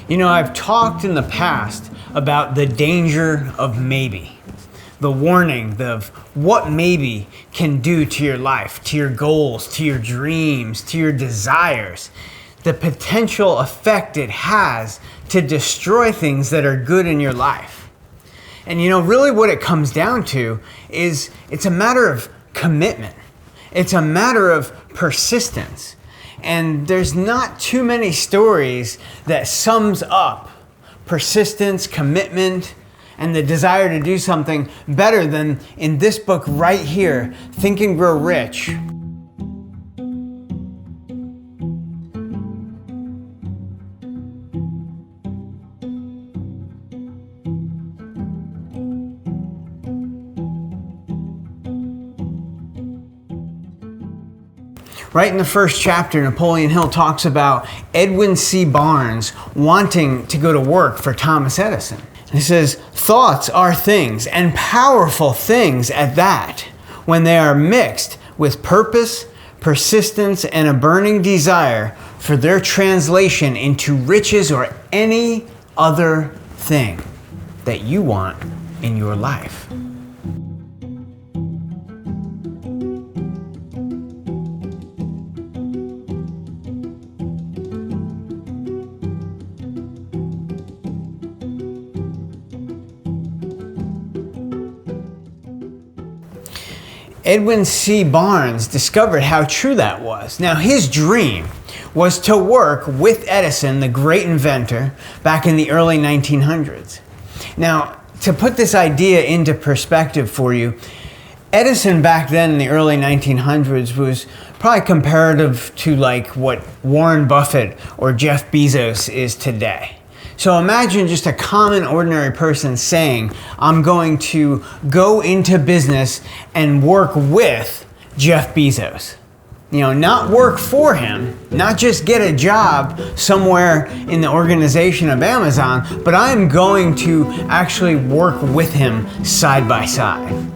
You know, I've talked in the past about the danger of maybe, the warning of what maybe can do to your life, to your goals, to your dreams, to your desires, the potential effect it has to destroy things that are good in your life. And you know, really what it comes down to is it's a matter of commitment. It's a matter of persistence. And there's not too many stories that sums up persistence, commitment, and the desire to do something better than in this book right here, Think and Grow Rich. Right in the first chapter, Napoleon Hill talks about Edwin C. Barnes wanting to go to work for Thomas Edison. He says, thoughts are things, and powerful things at that, when they are mixed with purpose, persistence, and a burning desire for their translation into riches or any other thing that you want in your life. Edwin C. Barnes discovered how true that was. Now, his dream was to work with Edison, the great inventor, back in the early 1900s. Now, to put this idea into perspective for you, Edison back then in the early 1900s was probably comparative to like what Warren Buffett or Jeff Bezos is today. So imagine just a common, ordinary person saying, I'm going to go into business and work with Jeff Bezos. You know, not work for him, not just get a job somewhere in the organization of Amazon, but I'm going to actually work with him side by side.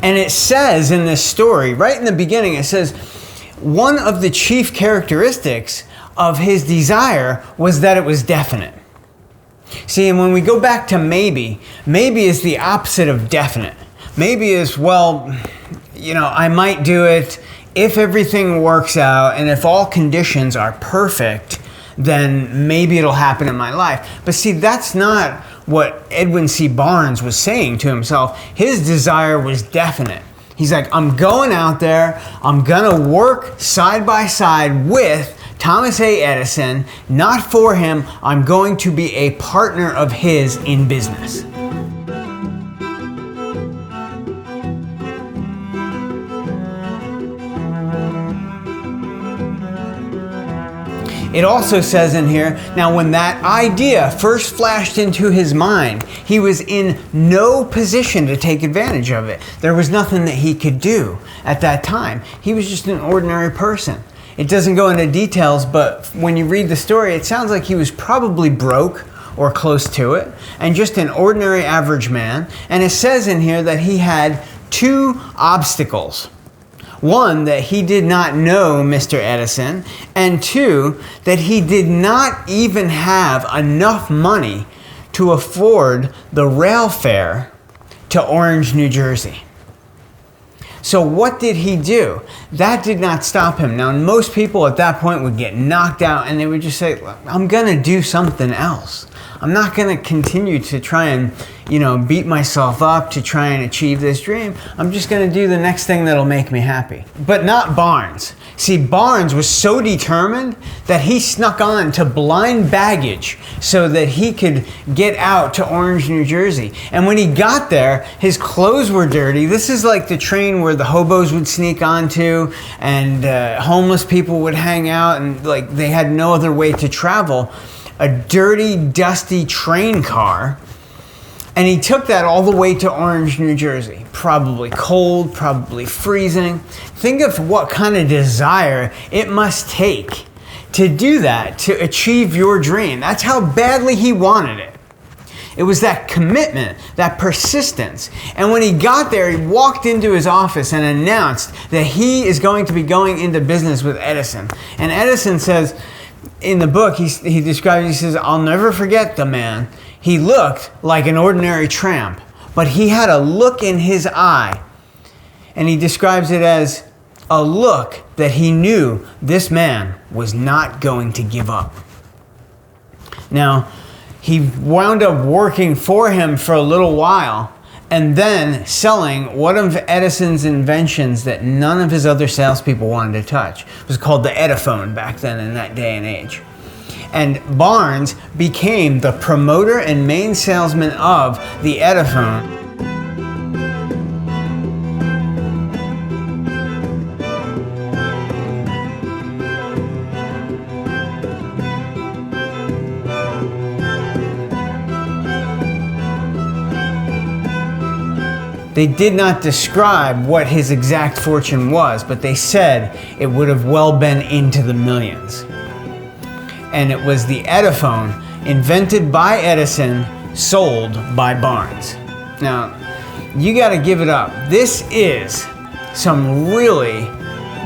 And it says in this story, right in the beginning, it says, one of the chief characteristics of his desire was that it was definite. See, and when we go back to maybe is the opposite of definite. Maybe is, well, you know, I might do it if everything works out and if all conditions are perfect, then maybe it'll happen in my life. But see, that's not what Edwin C. Barnes was saying to himself. His desire was definite. He's like, I'm going out there, I'm gonna work side by side with Thomas A. Edison, not for him, I'm going to be a partner of his in business. It also says in here, now when that idea first flashed into his mind, he was in no position to take advantage of it. There was nothing that he could do at that time. He was just an ordinary person. It doesn't go into details, but when you read the story, it sounds like he was probably broke or close to it, and just an ordinary average man. And it says in here that he had two obstacles. One, that he did not know Mr. Edison, and two, that he did not even have enough money to afford the rail fare to Orange, New Jersey. So what did he do? That did not stop him. Now, most people at that point would get knocked out and they would just say, I'm gonna do something else. I'm not gonna continue to try and, beat myself up to try and achieve this dream. I'm just gonna do the next thing that'll make me happy. But not Barnes. See, Barnes was so determined that he snuck on to blind baggage so that he could get out to Orange, New Jersey. And when he got there, his clothes were dirty. This is like the train where the hobos would sneak onto and homeless people would hang out, and like they had no other way to travel. A dirty, dusty train car. And he took that all the way to Orange, New Jersey. Probably cold, probably freezing. Think of what kind of desire it must take to do that, to achieve your dream. That's how badly he wanted it. It was that commitment, that persistence. And when he got there, he walked into his office and announced that he is going to be going into business with Edison. And Edison says, in the book, he describes, he says, "I'll never forget the man. He looked like an ordinary tramp, but he had a look in his eye." And he describes it as a look that he knew this man was not going to give up. Now, he wound up working for him for a little while and then selling one of Edison's inventions that none of his other salespeople wanted to touch. It was called the Ediphone back then in that day and age. And Barnes became the promoter and main salesman of the Ediphone. They did not describe what his exact fortune was, but they said it would have well been into the millions. And it was the Ediphone, invented by Edison, sold by Barnes. Now, you got to give it up. This is some really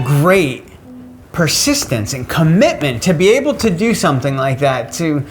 great persistence and commitment to be able to do something like that, to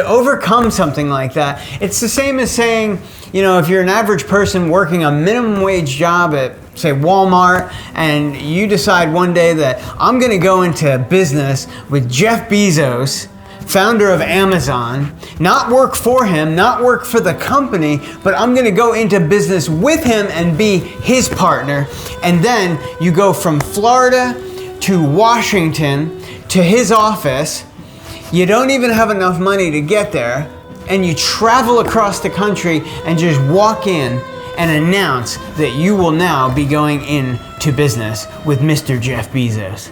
overcome something like that. It's the same as saying, if you're an average person working a minimum wage job at, say, Walmart, and you decide one day that I'm going to go into business with Jeff Bezos, founder of Amazon, not work for him, not work for the company, but I'm going to go into business with him and be his partner. And then you go from Florida to Washington to his office. You don't even have enough money to get there, and you travel across the country and just walk in and announce that you will now be going into business with Mr. Jeff Bezos.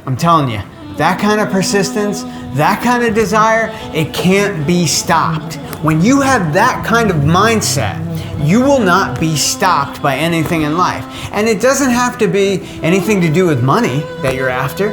I'm telling you, that kind of persistence, that kind of desire, it can't be stopped. When you have that kind of mindset, you will not be stopped by anything in life. And it doesn't have to be anything to do with money that you're after.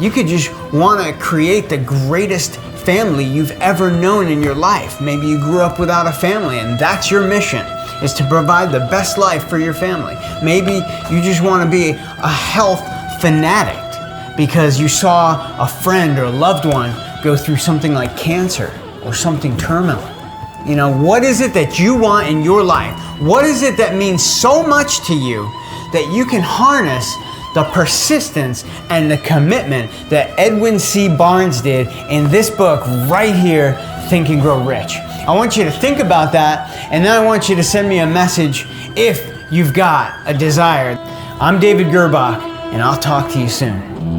You could just want to create the greatest family you've ever known in your life. Maybe you grew up without a family and that's your mission, is to provide the best life for your family. Maybe you just want to be a health fanatic because you saw a friend or a loved one go through something like cancer or something terminal. What is it that you want in your life? What is it that means so much to you that you can harness the persistence and the commitment that Edwin C. Barnes did in this book right here, Think and Grow Rich? I want you to think about that, and then I want you to send me a message if you've got a desire. I'm David Girrbach, and I'll talk to you soon.